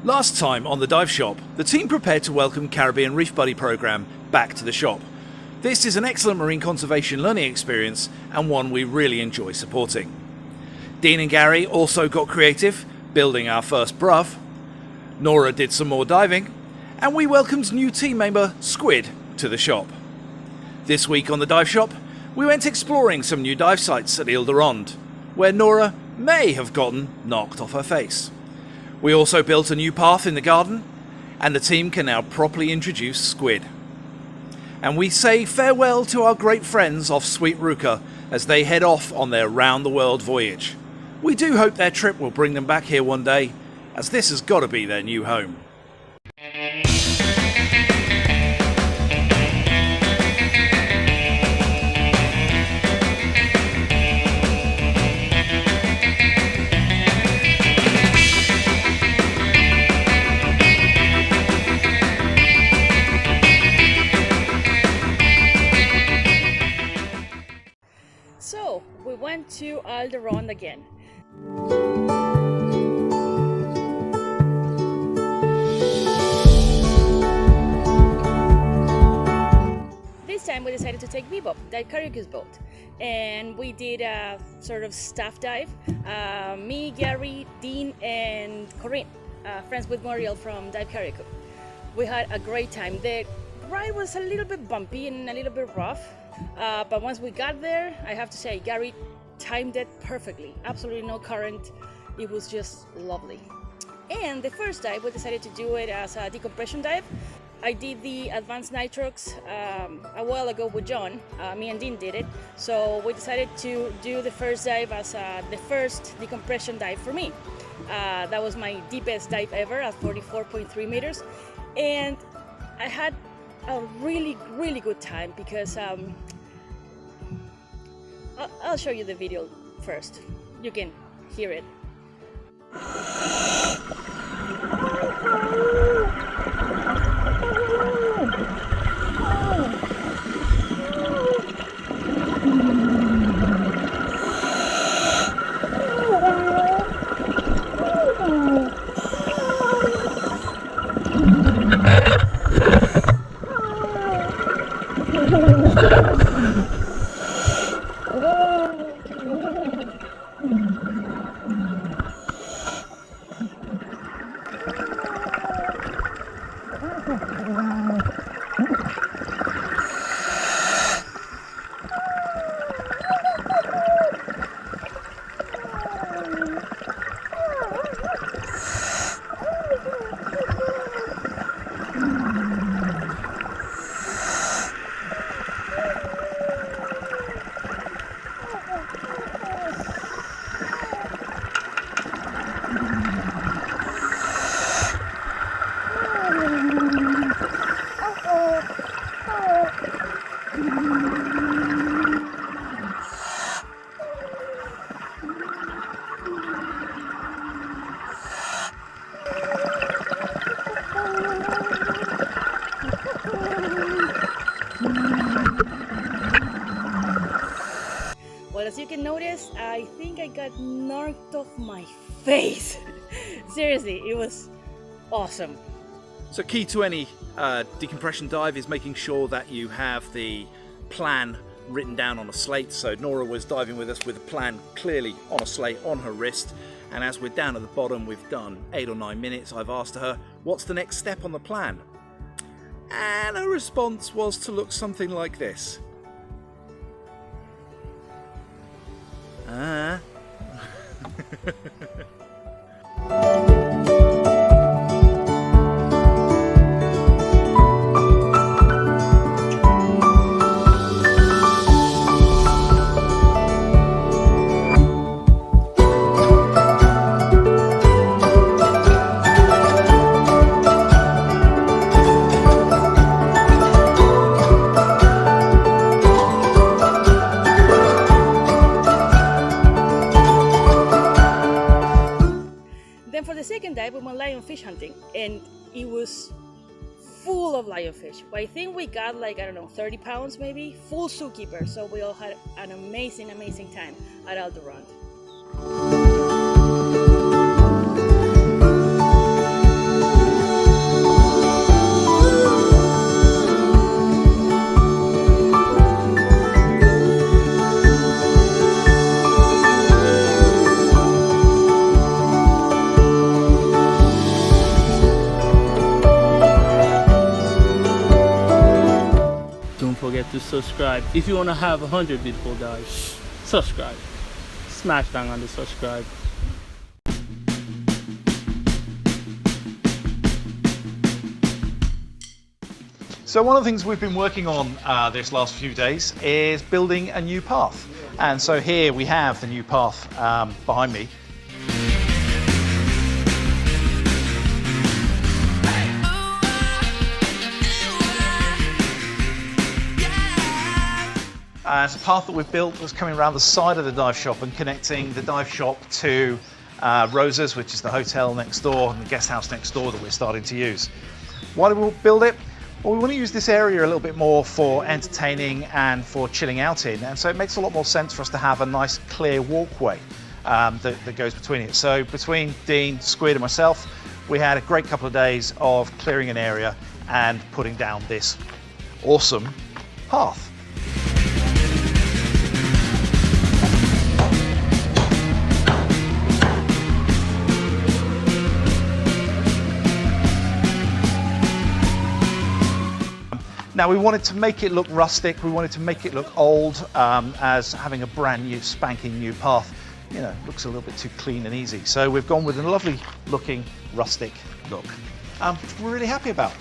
Last time on the dive shop, the team prepared to welcome Caribbean Reef Buddy program back to the shop. This is an excellent marine conservation learning experience and one we really enjoy supporting. Dean and Gary also got creative, building our first bruv. Nora did some more diving, and we welcomed new team member Squid to the shop. This week on the dive shop, we went exploring some new dive sites at Isle Du Rhonde, where Nora may have gotten knocked off her face. We also built a new path in the garden, and the team can now properly introduce Squid. And we say farewell to our great friends off Sweet Ruka as they head off on their round-the-world voyage. We do hope their trip will bring them back here one day, as this has got to be their new home. So, we went to Isle Du Rhonde again. This time we decided to take Bebop, Carriacou's boat, and we did a sort of staff dive. Me, Gary, Dean, and Corinne, friends with Muriel from Dive Carriacou. We had a great time. The ride was a little bit bumpy and a little bit rough, but once we got there, I have to say, Gary timed it perfectly. Absolutely no current. It was just lovely. And the first dive, we decided to do it as a decompression dive. I did the advanced Nitrox a while ago with John. Me and Dean did it. So we decided to do the first dive as the first decompression dive for me. That was my deepest dive ever at 44.3 meters. And I had a really good time because I'll show you the video first. You can hear it. Well, as you can notice, I think I got narked off my face. Seriously, it was awesome. So key to any decompression dive is making sure that you have the plan written down on a slate. So Nora was diving with us with a plan clearly on a slate on her wrist, and as we're down at the bottom, we've done 8 or 9 minutes, I've asked her, what's the next step on the plan? And her response was to look something like this. Then for the second dive, we went lionfish hunting, and it was full of lionfish. I think we got like, I don't know, 30 pounds maybe, full zookeeper. So we all had an amazing time at Isle Du Rhonde. subscribe. If you want to have 100 beautiful dives, subscribe. Smash down on the subscribe. So one of the things we've been working on this last few days is building a new path. And so here we have the new path behind me. It's a path that we've built that's coming around the side of the dive shop and connecting the dive shop to Rosa's, which is the hotel next door, and the guest house next door that we're starting to use. Why do we build it? Well, we want to use this area a little bit more for entertaining and for chilling out in, and so it makes a lot more sense for us to have a nice clear walkway that goes between it. So between Dean, Squid and myself, we had a great couple of days of clearing an area and putting down this awesome path. Now we wanted to make it look rustic, we wanted to make it look old, as having a brand new spanking new path, you know, looks a little bit too clean and easy. So we've gone with a lovely looking rustic look. We're really happy about it.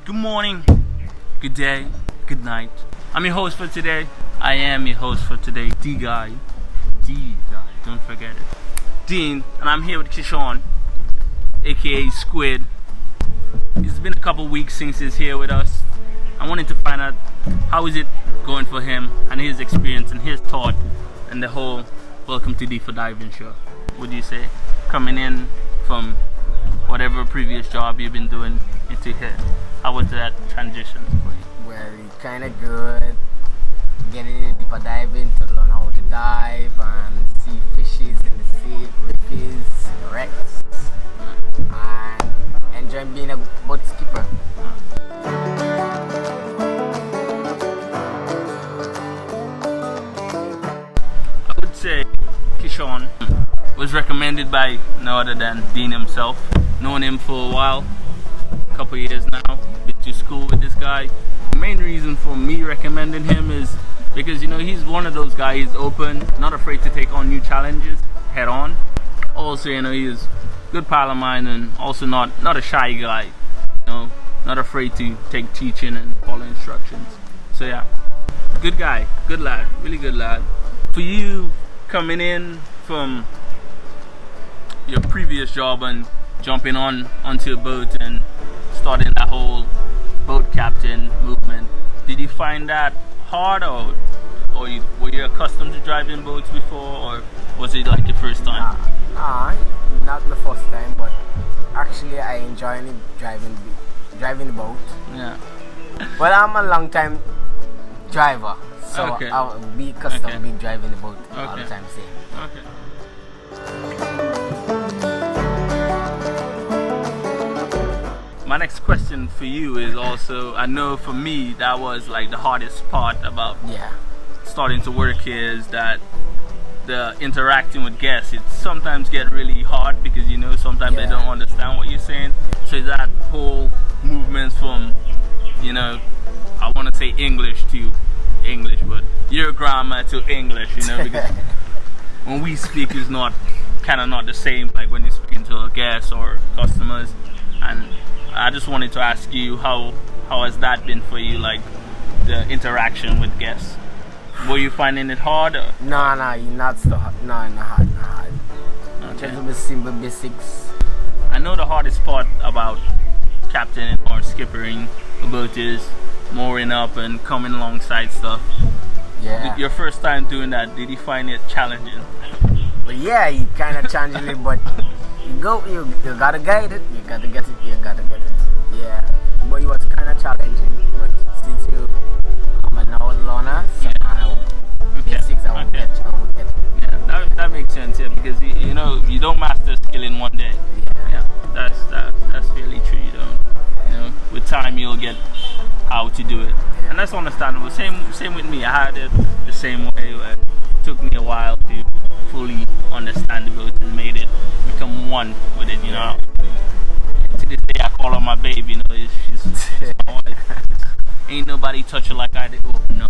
Good morning, good day, good night. I'm your host for today. I am your host for today, D-Guy, don't forget it. Dean, and I'm here with Kishon, aka Squid. It's been a couple weeks since he's here with us. I wanted to find out how is it going for him and his experience and his thought and the whole Welcome to Deefer Diving show. What do you say? Coming in from whatever previous job you've been doing into here. How was that transition for you? Well, it's kind of good. Getting in deeper diving to learn how to dive and see fishes in the sea, riffies, wrecks, and enjoying being a boat skipper. I would say Kishon was recommended by no other than Dean himself. Known him for a while, a couple years now. Been to school with this guy. The main reason for me recommending him is because, you know, he's one of those guys, he's open, not afraid to take on new challenges head on. Also, you know, he's a good pal of mine and also not a shy guy, you know, not afraid to take teaching and follow instructions. So yeah, good guy, good lad, really good lad. For you coming in from your previous job and jumping onto a boat and starting that whole boat captain movement, did you find that hard, or were you accustomed to driving boats before, or was it like your first time? Not the first time, but actually I enjoy driving the boat. Yeah. Well, I'm a long time driver, so Okay. I'll be accustomed Okay. to be driving the boat all Okay. the time. Same. Okay. My next question for you is also, I know for me that was like the hardest part about Yeah. starting to work here, is that the interacting with guests, it sometimes get really hard because, you know, sometimes they Yeah. don't understand what you're saying. So that whole movements from, you know, I want to say English to English, but your grammar to English, you know, because when we speak is not the same like when you're speaking to a guest or customers. And I just wanted to ask you, how has that been for you, like the interaction with guests? Were you finding it hard? Or? No, not so hard. No, not hard. Okay. Just the simple basics. I know the hardest part about captaining or skippering a boat is mooring up and coming alongside stuff. Yeah. Your first time doing that, did you find it challenging? But yeah, you kind of challenging it, but you gotta guide it. You gotta get it. Yeah. But it was kind of challenging. But since I'm an old learner, so that makes sense, yeah, because you know you don't master a skill in one day. Yeah, that's fairly true. You don't, you know, with time you'll get how to do it, and that's understandable. Same with me. I had it the same way. Where it took me a while to fully understand the boat and made it become one with it. You know, to this day I call her my baby. You know, she's my wife. Ain't nobody touch her like I did. Oh no.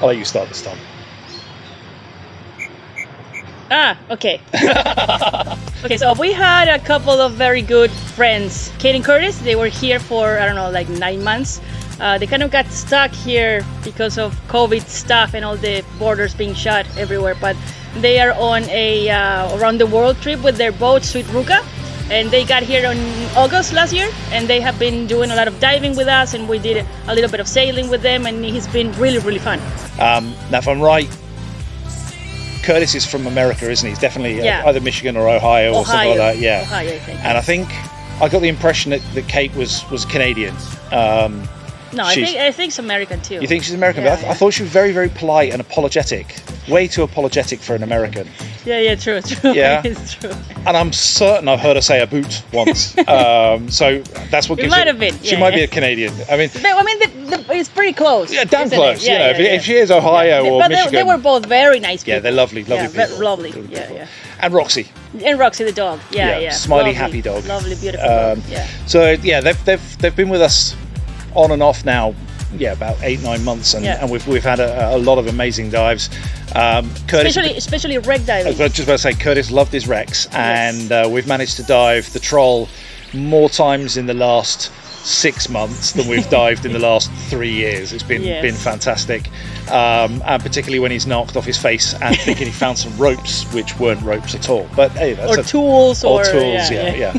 I'll let you start this time. Okay. Okay, so we had a couple of very good friends, Kate and Curtis. They were here for, I don't know, like 9 months. They kind of got stuck here because of COVID stuff and all the borders being shut everywhere. But they are on a around the world trip with their boat, Sweet Ruka. And they got here in August last year, and they have been doing a lot of diving with us, and we did a little bit of sailing with them, and it's been really, really fun. Now, if I'm right, Curtis is from America, isn't he? He's definitely either Michigan or Ohio or something like that. Yeah. Ohio, I think. And I think I got the impression that Kate was Canadian. No, I think it's American too. You think she's American? Yeah, But I thought she was very, very polite and apologetic. Way too apologetic for an American. Yeah, true. Yeah. It's true. And I'm certain I've heard her say a boot once. So that's what It gives might it. have been. She might be a Canadian. I mean, it's pretty close. yeah, damn isn't close. it? Yeah, If she is Ohio or but Michigan. they were both very nice people. Yeah, they're lovely people. Lovely. Lovely Yeah, people. yeah. And Roxy. And Roxy the dog. Yeah. Smiley, Lovely, happy dog. Lovely, beautiful dog. Yeah. So yeah, they've been with us on and off now. Yeah, about 8-9 months, and we've had a lot of amazing dives. Curtis, especially wreck diving. I was just about to say, Curtis loved his wrecks, and we've managed to dive the Troll more times in the last 6 months than we've dived in the last 3 years. It's been fantastic, and particularly when he's knocked off his face and thinking he found some ropes which weren't ropes at all. But hey, that's tools. Yeah.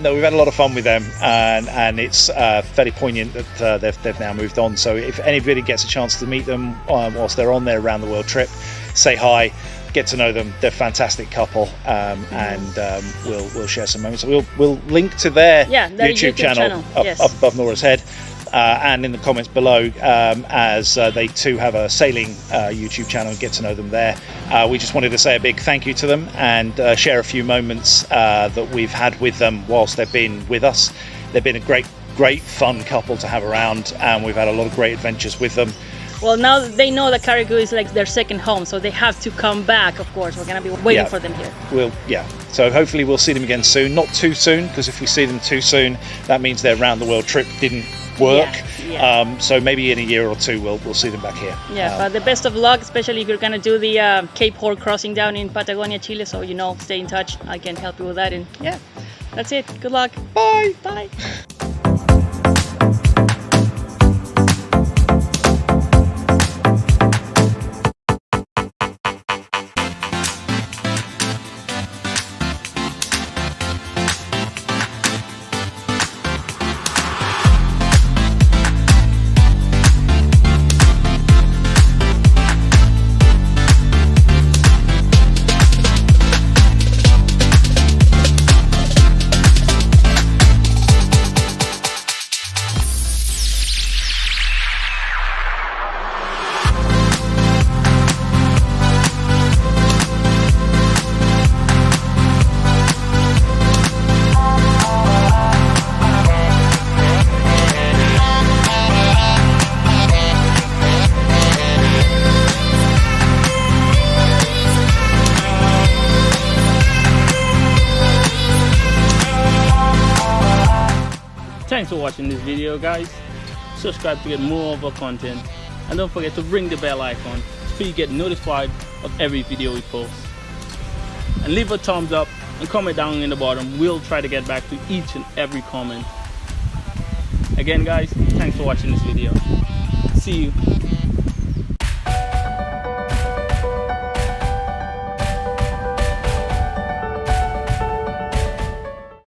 No, we've had a lot of fun with them, and it's fairly poignant that they've now moved on. So if anybody gets a chance to meet them whilst they're on their around the world trip, say hi, get to know them. They're a fantastic couple, and we'll share some moments. We'll link to their YouTube channel up above Nora's head. And in the comments below, as they too have a sailing YouTube channel, and get to know them there. We just wanted to say a big thank you to them and share a few moments that we've had with them whilst they've been with us. They've been a great fun couple to have around, and we've had a lot of great adventures with them. Well, now they know that Carriacou is like their second home, so they have to come back, of course. We're going to be waiting for them here. So hopefully we'll see them again soon. Not too soon, because if we see them too soon, that means their round the world trip didn't work. So maybe in a year or two we'll see them back here. But the best of luck, especially if you're going to do the Cape Horn crossing down in Patagonia, Chile. So stay in touch. I can help you with that. And that's it. Good luck. Bye. watching this video, guys. Subscribe to get more of our content, and don't forget to ring the bell icon so you get notified of every video we post. And leave a thumbs up and comment down in the bottom. We'll try to get back to each and every comment. Again, guys, thanks for watching this video. See you